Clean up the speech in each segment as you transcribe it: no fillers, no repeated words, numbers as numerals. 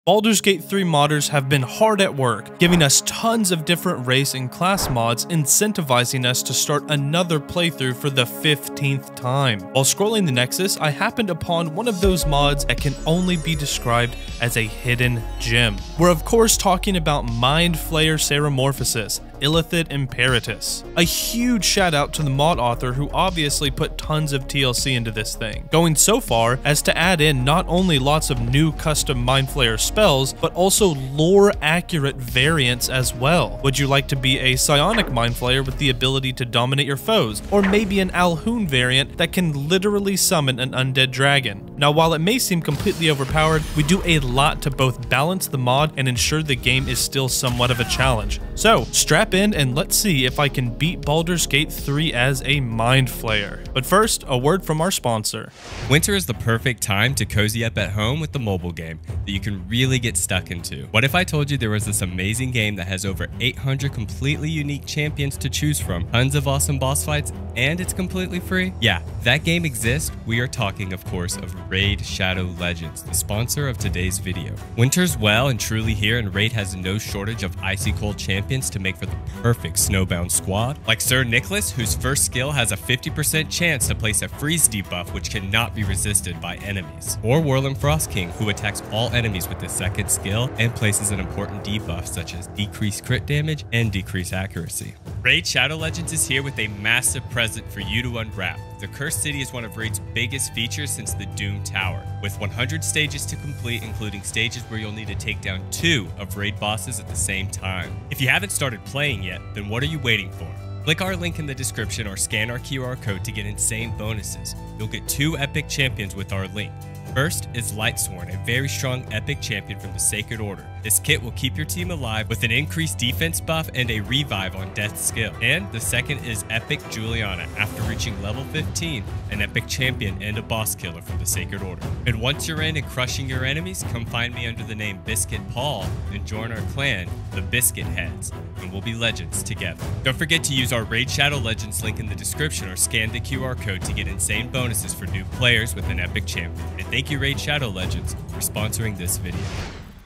Baldur's Gate 3 modders have been hard at work, giving us tons of different race and class mods, incentivizing us to start another playthrough for the 15th time. While scrolling the Nexus, I happened upon one of those mods that can only be described as a hidden gem. We're of course talking about Mind Flayer ceremorphosis, Illithid Imperatus. A huge shout out to the mod author who obviously put tons of TLC into this thing, going so far as to add in not only lots of new custom Mind Flayer spells, but also lore accurate variants as well. Would you like to be a psionic Mind Flayer with the ability to dominate your foes, or maybe an Alhoun variant that can literally summon an undead dragon? Now while it may seem completely overpowered, we do a lot to both balance the mod and ensure the game is still somewhat of a challenge. So strap in and let's see if I can beat Baldur's Gate 3 as a Mind Flayer. But first, a word from our sponsor. Winter is the perfect time to cozy up at home with the mobile game that you can really get stuck into. What if I told you there was this amazing game that has over 800 completely unique champions to choose from, tons of awesome boss fights, and it's completely free? Yeah, that game exists. We are talking, of course, of Raid Shadow Legends, the sponsor of today's video. Winter's well and truly here, and Raid has no shortage of icy cold champions to make for the perfect snowbound squad, like Sir Nicholas, whose first skill has a 50% chance to place a freeze debuff which cannot be resisted by enemies, or Whirling Frost King, who attacks all enemies with the second skill and places an important debuff such as decreased crit damage and decreased accuracy. Raid Shadow Legends is here with a massive present for you to unwrap. The Cursed City is one of Raid's biggest features since the Doom Tower, with 100 stages to complete, including stages where you'll need to take down 2 of Raid bosses at the same time. If you haven't started playing yet, then what are you waiting for? Click our link in the description or scan our QR code to get insane bonuses. You'll get 2 epic champions with our link. First is Lightsworn, a very strong epic champion from the Sacred Order. This kit will keep your team alive with an increased defense buff and a revive on death skill. And the second is Epic Juliana. After reaching level 15, an epic champion and a boss killer from the Sacred Order. And once you're in and crushing your enemies, come find me under the name Biscuit Paul and join our clan, the Biscuit Heads, and we'll be legends together. Don't forget to use our Raid Shadow Legends link in the description or scan the QR code to get insane bonuses for new players with an epic champion. And thank you Raid Shadow Legends for sponsoring this video.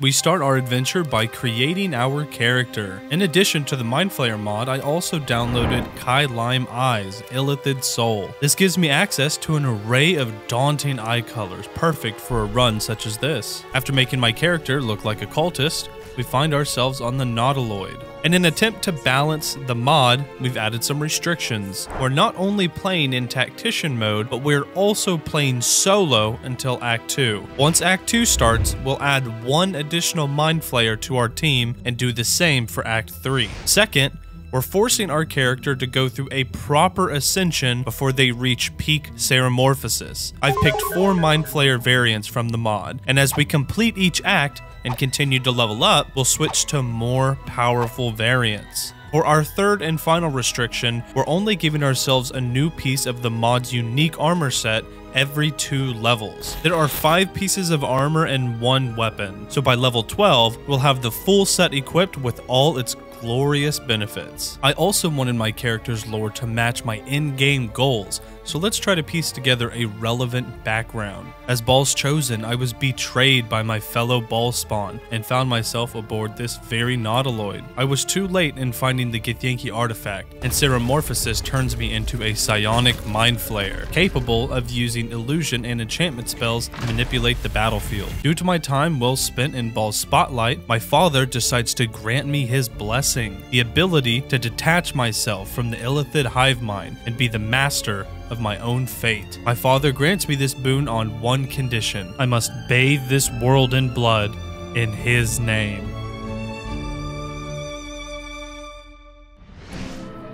We start our adventure by creating our character. In addition to the Mind Flayer mod, I also downloaded Kai Lime Eyes, Illithid Soul. This gives me access to an array of daunting eye colors, perfect for a run such as this. After making my character look like a cultist, we find ourselves on the Nautiloid. In an attempt to balance the mod, we've added some restrictions. We're not only playing in tactician mode, but we're also playing solo until Act 2. Once Act 2 starts, we'll add 1 additional Mind Flayer to our team and do the same for Act 3. Second, we're forcing our character to go through a proper ascension before they reach peak ceremorphosis. I've picked 4 Mind Flayer variants from the mod, and as we complete each act and continue to level up, we'll switch to more powerful variants. For our third and final restriction, we're only giving ourselves a new piece of the mod's unique armor set every 2 levels. There are 5 pieces of armor and 1 weapon, so by level 12, we'll have the full set equipped with all its glorious benefits. I also wanted my character's lore to match my in-game goals, so let's try to piece together a relevant background. As Bal's Chosen, I was betrayed by my fellow Ball spawn and found myself aboard this very Nautiloid. I was too late in finding the Githyanki artifact, and ceremorphosis turns me into a psionic Mind Flayer, capable of using illusion and enchantment spells to manipulate the battlefield. Due to my time well spent in Bal's spotlight, my father decides to grant me his blessing, the ability to detach myself from the Illithid hive mind and be the master of my own fate. My father grants me this boon on one condition: I must bathe this world in blood in his name.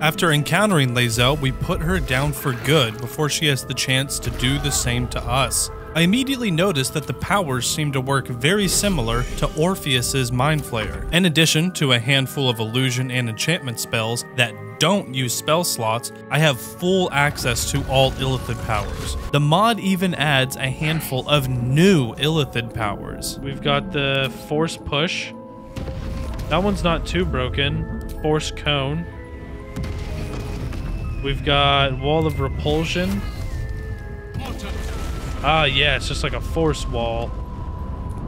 After encountering Lae'zel, we put her down for good before she has the chance to do the same to us. I immediately noticed that the powers seem to work very similar to Orpheus's Mind Flayer. In addition to a handful of illusion and enchantment spells that don't use spell slots, I have full access to all Illithid powers. The mod even adds a handful of new Illithid powers. We've got the Force Push. That one's not too broken. Force Cone. We've got Wall of Repulsion. Ah, yeah, it's just like a force wall.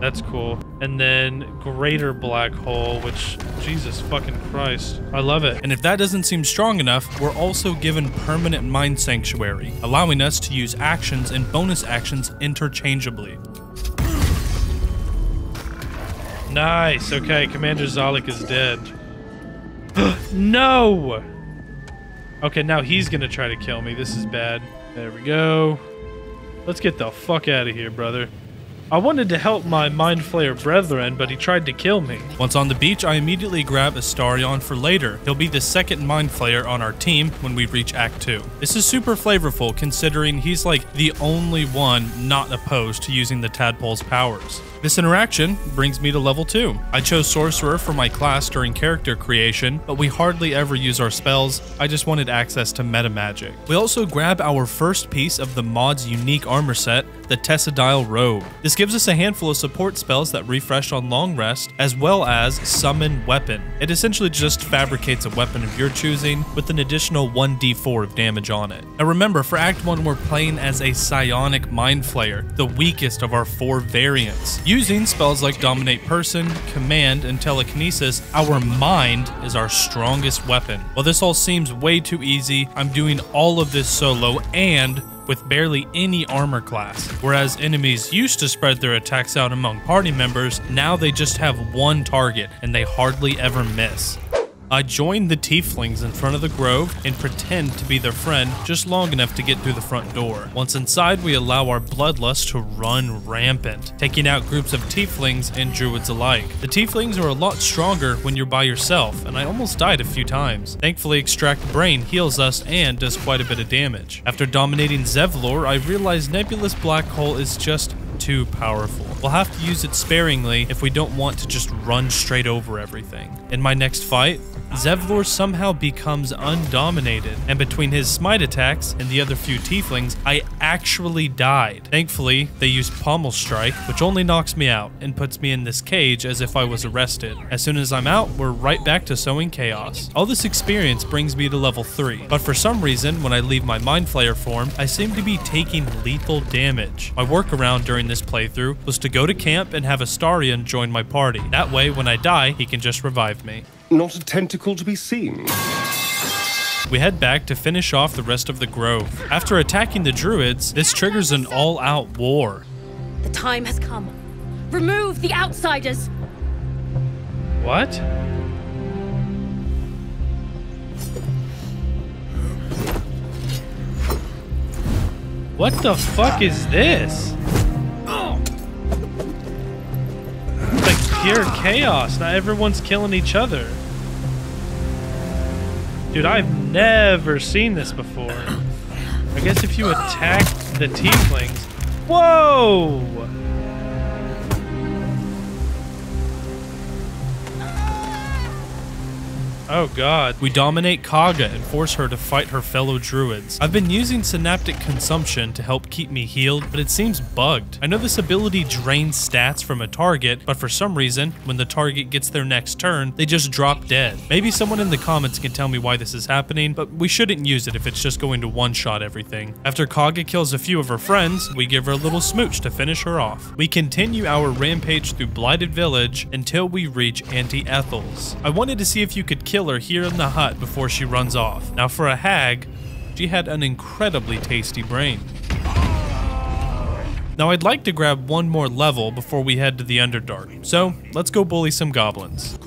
That's cool. and then greater black hole, which, Jesus fucking Christ, I love it. And if that doesn't seem strong enough, we're also given permanent mind sanctuary, allowing us to use actions and bonus actions interchangeably. Nice. Okay, Commander Zalik is dead. No! Okay, now he's gonna try to kill me. This is bad. There we go. Let's get the fuck out of here, brother. I wanted to help my Mind Flayer brethren, but he tried to kill me. Once on the beach, I immediately grab Astarion for later. He'll be the second Mind Flayer on our team when we reach Act 2. This is super flavorful considering he's like the only one not opposed to using the Tadpole's powers. This interaction brings me to level 2. I chose Sorcerer for my class during character creation, but we hardly ever use our spells. I just wanted access to meta magic. We also grab our first piece of the mod's unique armor set, the Tessadile Robe. This gives us a handful of support spells that refresh on long rest, as well as Summon Weapon. It essentially just fabricates a weapon of your choosing with an additional 1d4 of damage on it. Now remember, for Act 1 we're playing as a Psionic Mind Flayer, the weakest of our 4 variants. Using spells like Dominate Person, Command, and Telekinesis, our mind is our strongest weapon. While this all seems way too easy, I'm doing all of this solo and with barely any armor class. Whereas enemies used to spread their attacks out among party members, now they just have one target and they hardly ever miss. I join the tieflings in front of the grove and pretend to be their friend just long enough to get through the front door. Once inside, we allow our bloodlust to run rampant, taking out groups of tieflings and druids alike. The tieflings are a lot stronger when you're by yourself, and I almost died a few times. Thankfully, Extract Brain heals us and does quite a bit of damage. After dominating Zevlor, I realized Nebulous Black Hole is just too powerful. We'll have to use it sparingly if we don't want to just run straight over everything. In my next fight, Zevlor somehow becomes undominated, and between his smite attacks and the other few tieflings, I actually died. Thankfully, they used Pommel Strike, which only knocks me out and puts me in this cage as if I was arrested. As soon as I'm out, we're right back to sowing chaos. All this experience brings me to level 3, but for some reason, when I leave my Mind Flayer form, I seem to be taking lethal damage. My workaround during this playthrough was to go to camp and have Astarion join my party. That way, when I die, he can just revive me. Not a tentacle to be seen. We head back to finish off the rest of the grove. After attacking the druids, this triggers an all-out war. The time has come. Remove the outsiders. What? What the fuck is this? It's like pure chaos. Now everyone's killing each other. Dude, I've never seen this before. I guess if you attack the tieflings... Whoa! Oh god. We dominate Kaga and force her to fight her fellow druids. I've been using Synaptic Consumption to help keep me healed, but it seems bugged. I know this ability drains stats from a target, but for some reason, when the target gets their next turn, they just drop dead. Maybe someone in the comments can tell me why this is happening, but we shouldn't use it if it's just going to one-shot everything. After Kaga kills a few of her friends, we give her a little smooch to finish her off. We continue our rampage through Blighted Village until we reach Auntie Ethel's. I wanted to see if you could kill her here in the hut before she runs off. Now for a hag, she had an incredibly tasty brain. Now I'd like to grab one more level before we head to the Underdark, so let's go bully some goblins.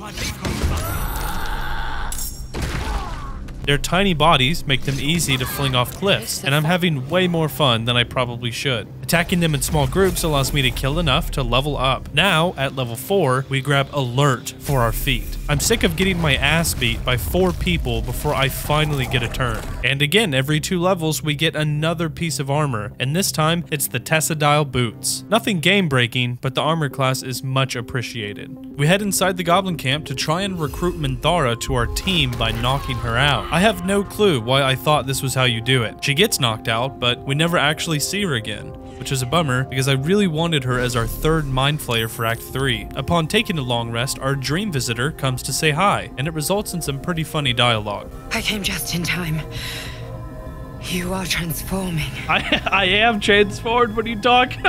Their tiny bodies make them easy to fling off cliffs, and I'm having way more fun than I probably should. Attacking them in small groups allows me to kill enough to level up. Now, at level 4, we grab Alert for our feat. I'm sick of getting my ass beat by 4 people before I finally get a turn. And again, every 2 levels, we get another piece of armor, and this time, it's the Tessadile Boots. Nothing game-breaking, but the armor class is much appreciated. We head inside the goblin camp to try and recruit Minthara to our team by knocking her out. I have no clue why I thought this was how you do it. She gets knocked out, but we never actually see her again, which is a bummer because I really wanted her as our 3rd Mind Flayer for Act 3. Upon taking a long rest, our dream visitor comes to say hi, and it results in some pretty funny dialogue. I came just in time. You are transforming. I am transformed. What are you talking?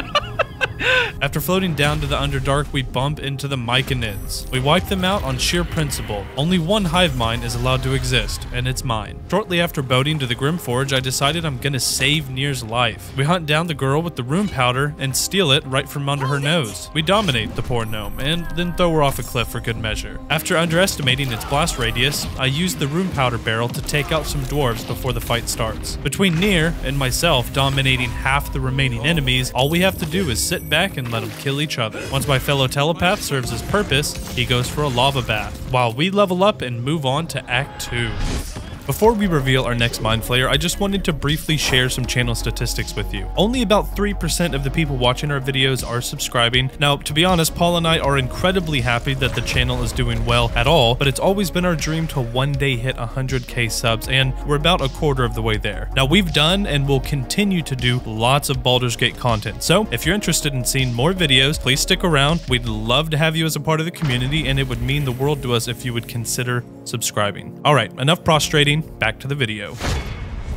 After floating down to the Underdark, we bump into the Myconids. We wipe them out on sheer principle. Only one hive mind is allowed to exist, and it's mine. Shortly after boating to the Grimforge, I decided I'm gonna save Nir's life. We hunt down the girl with the rune powder and steal it right from under her nose. We dominate the poor gnome, and then throw her off a cliff for good measure. After underestimating its blast radius, I use the rune powder barrel to take out some dwarves before the fight starts. Between Nir and myself dominating half the remaining enemies, all we have to do is sit back and let them kill each other. Once my fellow telepath serves his purpose, he goes for a lava bath, while we level up and move on to Act 2. Before we reveal our next Mind Flayer, I just wanted to briefly share some channel statistics with you. Only about 3% of the people watching our videos are subscribing. Now, to be honest, Paul and I are incredibly happy that the channel is doing well at all, but it's always been our dream to one day hit 100k subs, and we're about a quarter of the way there. Now, we've done and will continue to do lots of Baldur's Gate content, so if you're interested in seeing more videos, please stick around. We'd love to have you as a part of the community, and it would mean the world to us if you would consider subscribing. Alright, enough prostrating. Back to the video.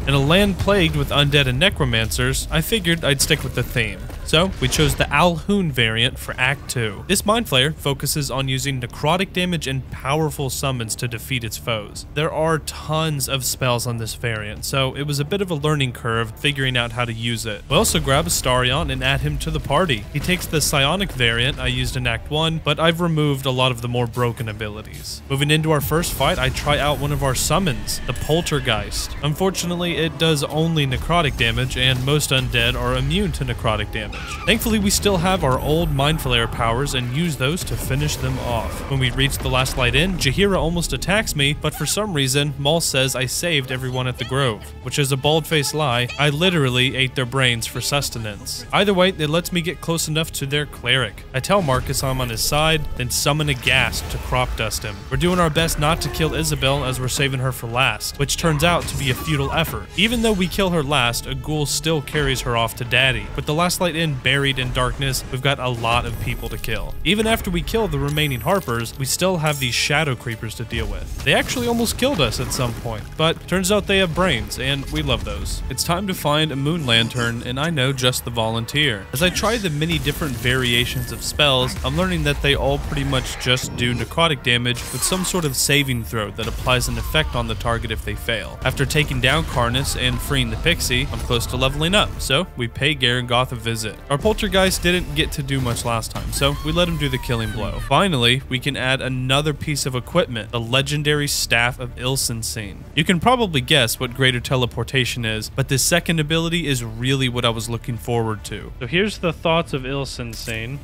In a land plagued with undead and necromancers, I figured I'd stick with the theme. So, we chose the Alhoon variant for Act 2. This Mind Flayer focuses on using necrotic damage and powerful summons to defeat its foes. There are tons of spells on this variant, so it was a bit of a learning curve figuring out how to use it. We also grab Astarion and add him to the party. He takes the psionic variant I used in Act 1, but I've removed a lot of the more broken abilities. Moving into our first fight, I try out one of our summons, the Poltergeist. Unfortunately, it does only necrotic damage, and most undead are immune to necrotic damage. Thankfully, we still have our old Mind Flayer powers and use those to finish them off. When we reach the last light inn, Jaheira almost attacks me, but for some reason, Maul says I saved everyone at the Grove, which is a bald-faced lie. I literally ate their brains for sustenance. Either way, it lets me get close enough to their cleric. I tell Marcus I'm on his side, then summon a ghast to crop dust him. We're doing our best not to kill Isabel as we're saving her for last, which turns out to be a futile effort. Even though we kill her last, a ghoul still carries her off to Daddy. With the last light inn buried in darkness, we've got a lot of people to kill. Even after we kill the remaining Harpers, we still have these shadow creepers to deal with. They actually almost killed us at some point, but turns out they have brains, and we love those. It's time to find a moon lantern, and I know just the volunteer. As I try the many different variations of spells, I'm learning that they all pretty much just do necrotic damage with some sort of saving throw that applies an effect on the target if they fail. After taking down Karnus and freeing the pixie, I'm close to leveling up, so we pay Garangoth a visit. Our Poltergeist didn't get to do much last time, so we let him do the killing blow. Finally, we can add another piece of equipment, the legendary Staff of Ilsensine. You can probably guess what greater teleportation is, but this second ability is really what I was looking forward to. So here's the thoughts of Ilsensine.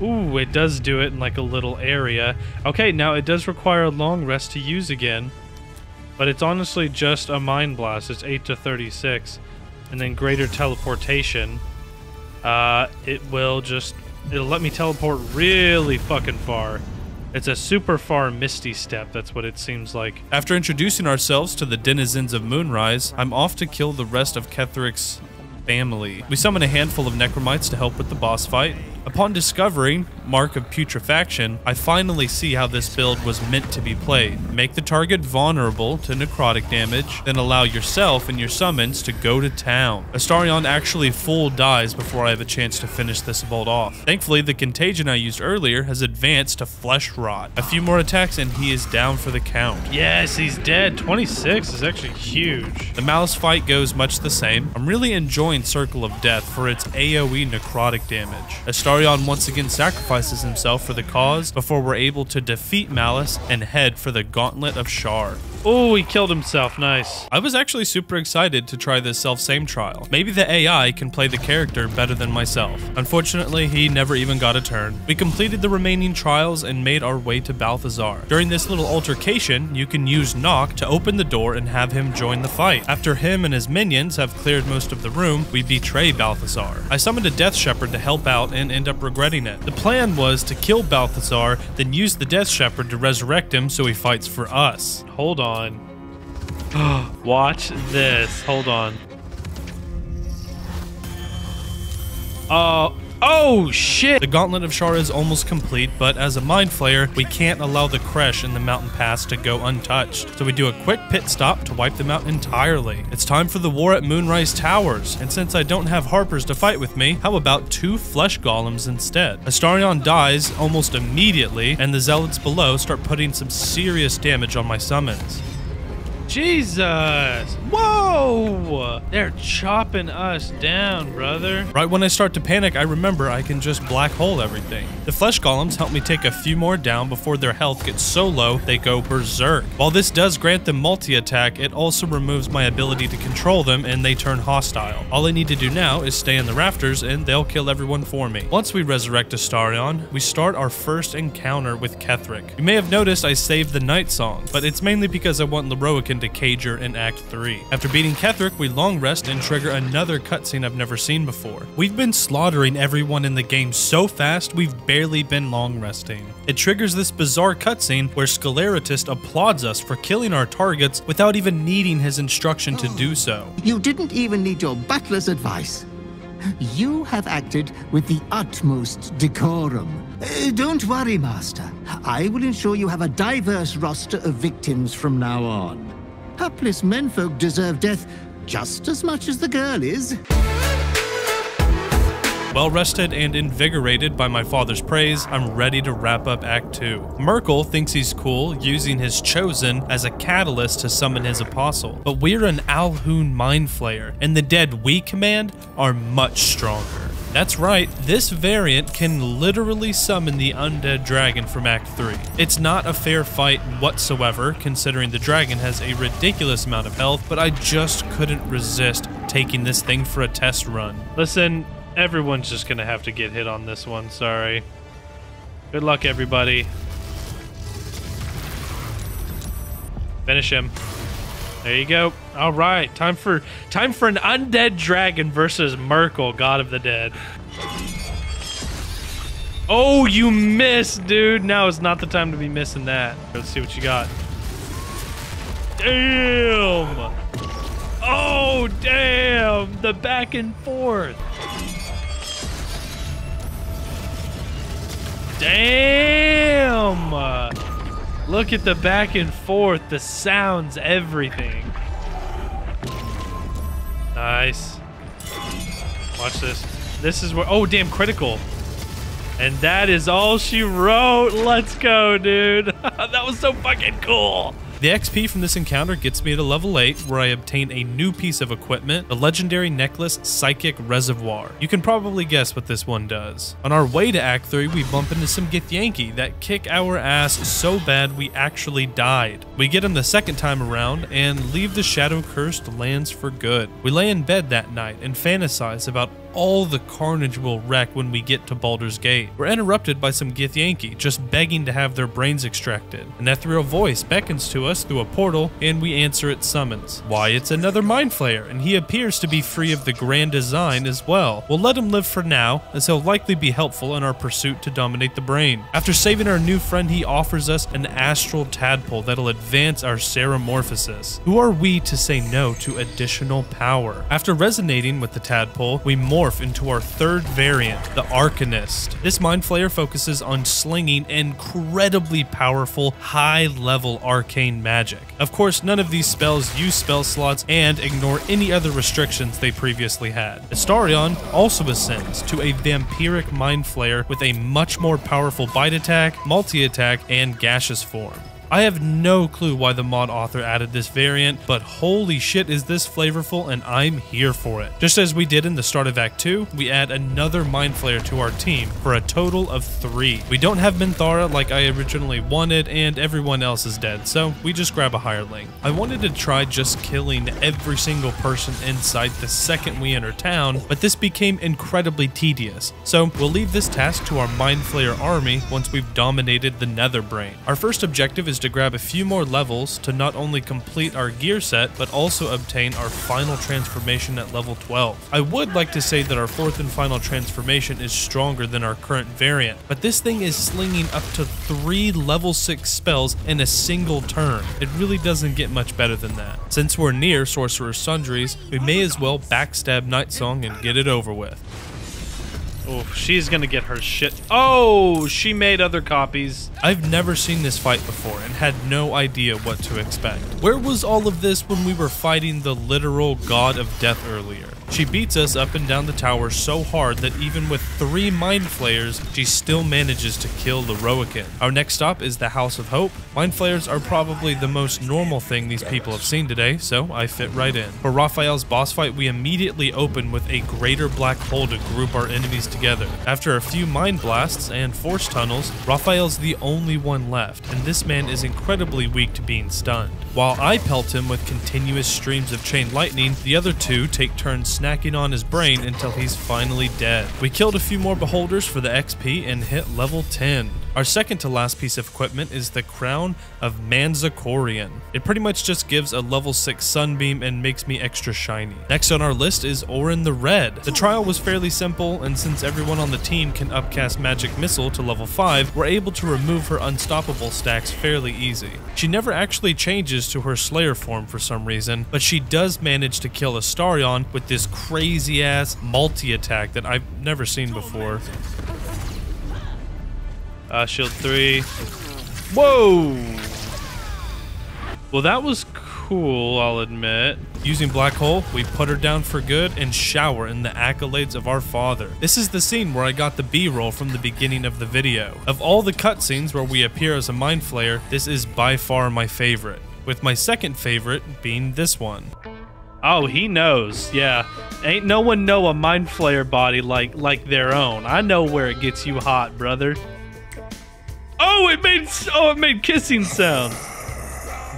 Ooh, it does do it in like a little area. Okay, now it does require a long rest to use again, but it's honestly just a Mind Blast. It's 8 to 36. And then greater teleportation. It'll let me teleport really fucking far. It's a super far Misty Step, that's what it seems like. After introducing ourselves to the denizens of Moonrise, I'm off to kill the rest of Ketheric's family. We summon a handful of Necromites to help with the boss fight. Upon discovering Mark of Putrefaction, I finally see how this build was meant to be played. Make the target vulnerable to necrotic damage, then allow yourself and your summons to go to town. Astarion actually full dies before I have a chance to finish this bolt off. Thankfully, the contagion I used earlier has advanced to Flesh Rot. A few more attacks and he is down for the count. Yes, he's dead. 26 is actually huge. The Malice fight goes much the same. I'm really enjoying Circle of Death for its AoE necrotic damage. Astarion once again sacrifices himself for the cause before we're able to defeat Malice and head for the Gauntlet of Shar. Oh, he killed himself. Nice. I was actually super excited to try this self-same trial. Maybe the AI can play the character better than myself. Unfortunately, he never even got a turn. We completed the remaining trials and made our way to Balthazar. During this little altercation, you can use Knock to open the door and have him join the fight. After him and his minions have cleared most of the room, we betray Balthazar. I summoned a Death Shepherd to help out and end up regretting it. The plan was to kill Balthazar, then use the Death Shepherd to resurrect him so he fights for us. Hold on. Watch this. Hold on. Oh, Oh shit! The Gauntlet of Shara is almost complete, but as a Mind Flayer, we can't allow the Kresh in the mountain pass to go untouched. So we do a quick pit stop to wipe them out entirely. It's time for the war at Moonrise Towers, and since I don't have Harpers to fight with me, how about 2 flesh golems instead? Astarion dies almost immediately, and the zealots below start putting some serious damage on my summons. Jesus! Whoa! They're chopping us down, brother. Right when I start to panic, I remember I can just black hole everything. The flesh golems help me take a few more down before their health gets so low they go berserk. While this does grant them multi-attack, it also removes my ability to control them and they turn hostile. All I need to do now is stay in the rafters and they'll kill everyone for me. Once we resurrect Astarion, we start our first encounter with Ketheric. You may have noticed I saved the Night Song, but it's mainly because I want Lorroakan to Cager in Act 3. After beating Ketheric, we long rest and trigger another cutscene I've never seen before. We've been slaughtering everyone in the game so fast, we've barely been long resting. It triggers this bizarre cutscene where Sceleratist applauds us for killing our targets without even needing his instruction to do so. You didn't even need your butler's advice. You have acted with the utmost decorum. Don't worry, Master. I will ensure you have a diverse roster of victims from now on. Hapless menfolk deserve death just as much as the girl is. Well rested and invigorated by my father's praise, I'm ready to wrap up Act 2. Merkel thinks he's cool using his Chosen as a catalyst to summon his apostle, but we're an Alhun Mind Flayer, and the dead we command are much stronger. That's right, this variant can literally summon the undead dragon from Act 3. It's not a fair fight whatsoever, considering the dragon has a ridiculous amount of health, but I just couldn't resist taking this thing for a test run. Listen, everyone's just gonna have to get hit on this one, sorry. Good luck, everybody. Finish him. There you go. All right, time for an undead dragon versus Merkel, God of the Dead. Oh, you missed, dude. Now is not the time to be missing that. Let's see what you got. Damn. Oh, damn. The back and forth. Damn. Look at the back and forth, the sounds, everything. Nice. Watch this. This is where, oh damn, critical. And that is all she wrote. Let's go, dude. That was so fucking cool. The XP from this encounter gets me to level 8, where I obtain a new piece of equipment, the legendary necklace Psychic Reservoir. You can probably guess what this one does. On our way to Act 3, we bump into some Githyanki that kick our ass so bad we actually died. We get them the second time around and leave the shadow-cursed lands for good. We lay in bed that night and fantasize about all the carnage we'll wreck when we get to Baldur's Gate. We're interrupted by some Githyanki just begging to have their brains extracted. An ethereal voice beckons to us through a portal, and we answer its summons. Why, it's another Mind Flayer, and he appears to be free of the grand design as well. We'll let him live for now, as he'll likely be helpful in our pursuit to dominate the brain. After saving our new friend, he offers us an astral tadpole that'll advance our ceremorphosis. Who are we to say no to additional power? After resonating with the tadpole, we morph into our third variant, the Arcanist. This Mind Flayer focuses on slinging incredibly powerful, high-level arcane magic. Of course, none of these spells use spell slots and ignore any other restrictions they previously had. Astarion also ascends to a vampiric Mind Flayer with a much more powerful bite attack, multi-attack, and gaseous form. I have no clue why the mod author added this variant, but holy shit is this flavorful and I'm here for it. Just as we did in the start of Act 2, we add another Mind Flayer to our team for a total of 3. We don't have Minthara like I originally wanted and everyone else is dead, so we just grab a hireling. I wanted to try just killing every single person in sight the second we enter town, but this became incredibly tedious, so we'll leave this task to our Mind Flayer army once we've dominated the Netherbrain. Our first objective is to grab a few more levels to not only complete our gear set, but also obtain our final transformation at level 12. I would like to say that our fourth and final transformation is stronger than our current variant, but this thing is slinging up to 3 level 6 spells in a single turn. It really doesn't get much better than that. Since we're near Sorcerer's Sundries, we may as well backstab Nightsong and get it over with. Oh, she's gonna get her shit. Oh, she made other copies. I've never seen this fight before and had no idea what to expect. Where was all of this when we were fighting the literal god of death earlier? She beats us up and down the tower so hard that even with 3 Mind Flayers, she still manages to kill the Roikin. Our next stop is the House of Hope. Mind Flayers are probably the most normal thing these people have seen today, so I fit right in. For Raphael's boss fight, we immediately open with a greater black hole to group our enemies together. After a few mind blasts and force tunnels, Raphael's the only one left, and this man is incredibly weak to being stunned. While I pelt him with continuous streams of chain lightning, the other 2 take turns snacking on his brain until he's finally dead. We killed a few more beholders for the XP and hit level 10. Our second to last piece of equipment is the Crown of Manzacorian. It pretty much just gives a level 6 sunbeam and makes me extra shiny. Next on our list is Orin the Red. The trial was fairly simple, and since everyone on the team can upcast Magic Missile to level 5, we're able to remove her unstoppable stacks fairly easy. She never actually changes to her Slayer form for some reason, but she does manage to kill Astarion with this crazy ass multi-attack that I've never seen before. Shield 3. Whoa! Well, that was cool, I'll admit. Using Black Hole, we put her down for good and shower in the accolades of our father. This is the scene where I got the B-roll from the beginning of the video. Of all the cutscenes where we appear as a Mind Flayer, this is by far my favorite, with my second favorite being this one. Oh, he knows. Yeah. Ain't no one know a Mind Flayer body like their own. I know where it gets you hot, brother. Oh, it made kissing sounds.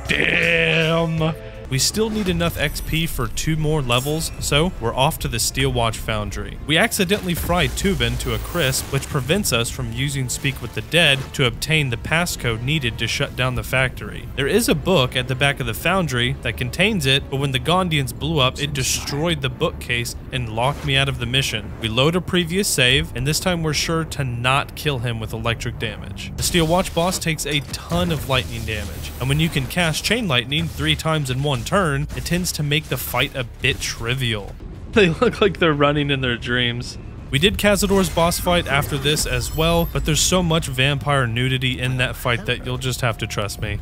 Damn. We still need enough XP for 2 more levels, so we're off to the Steelwatch Foundry. We accidentally fried Tubin to a crisp, which prevents us from using Speak with the Dead to obtain the passcode needed to shut down the factory. There is a book at the back of the foundry that contains it, but when the Gondians blew up, it destroyed the bookcase and locked me out of the mission. We load a previous save, and this time we're sure to not kill him with electric damage. The Steelwatch boss takes a ton of lightning damage, and when you can cast Chain Lightning 3 times in one turn, it tends to make the fight a bit trivial. They look like they're running in their dreams. We did Cazador's boss fight after this as well, but there's so much vampire nudity in that fight that you'll just have to trust me.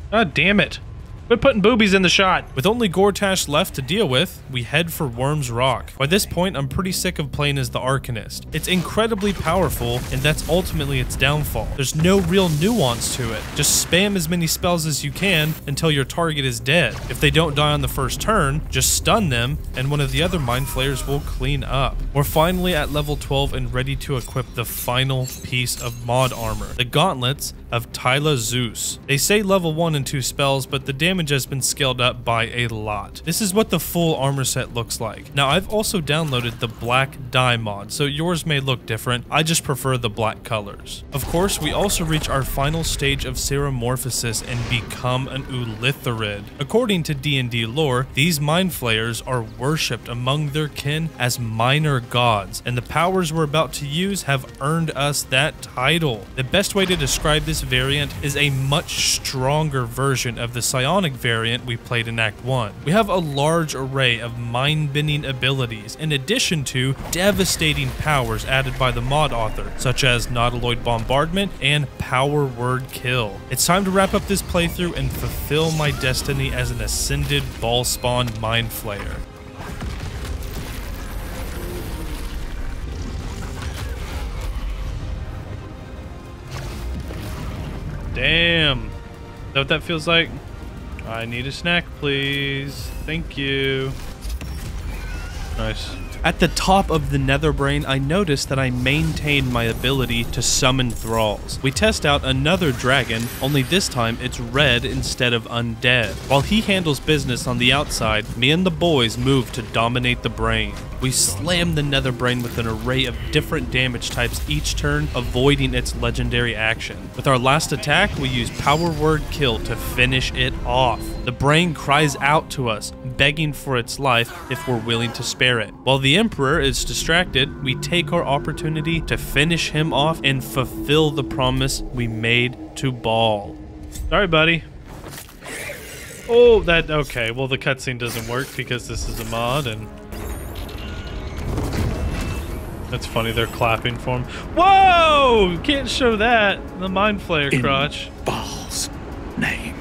God damn it. Quit putting boobies in the shot. With only Gortash left to deal with, we head for Worm's Rock. By this point, I'm pretty sick of playing as the Arcanist. It's incredibly powerful, and that's ultimately its downfall. There's no real nuance to it. Just spam as many spells as you can until your target is dead. If they don't die on the first turn, just stun them, and one of the other Mind Flayers will clean up. We're finally at level 12 and ready to equip the final piece of mod armor, the Gauntlets of Tyla Zeus. They say level 1 and 2 spells, but the damage has been scaled up by a lot. This is what the full armor set looks like. Now, I've also downloaded the Black Dye mod, so yours may look different. I just prefer the black colors. Of course, we also reach our final stage of ceremorphosis and become an Illithid. According to D&D lore, these Mind Flayers are worshipped among their kin as minor gods, and the powers we're about to use have earned us that title. The best way to describe this variant is a much stronger version of the psionic variant we played in Act 1. We have a large array of mind-bending abilities, in addition to devastating powers added by the mod author, such as Nautiloid Bombardment and Power Word Kill. It's time to wrap up this playthrough and fulfill my destiny as an ascended ball-spawn Mind Flayer. Damn. Is that what that feels like? I need a snack, please. Thank you. Nice. At the top of the Netherbrain, I noticed that I maintained my ability to summon thralls. We test out another dragon, only this time it's red instead of undead. While he handles business on the outside, me and the boys move to dominate the brain. We slam the Netherbrain with an array of different damage types each turn, avoiding its legendary action. With our last attack, we use Power Word Kill to finish it off. The brain cries out to us, begging for its life if we're willing to spare it. While the Emperor is distracted, we take our opportunity to finish him off and fulfill the promise we made to Baal. Sorry, buddy. Oh, okay. Well, the cutscene doesn't work because this is a mod and... That's funny, they're clapping for him. Whoa! Can't show that. The Mind Flayer crotch. Baal's name.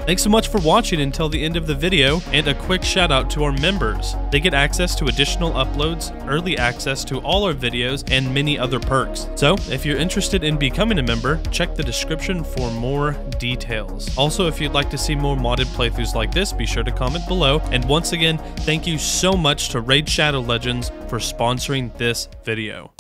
Thanks so much for watching until the end of the video, and a quick shout out to our members. They get access to additional uploads, early access to all our videos, and many other perks. So if you're interested in becoming a member, check the description for more details. Also, if you'd like to see more modded playthroughs like this, be sure to comment below. And once again, thank you so much to Raid Shadow Legends for sponsoring this video.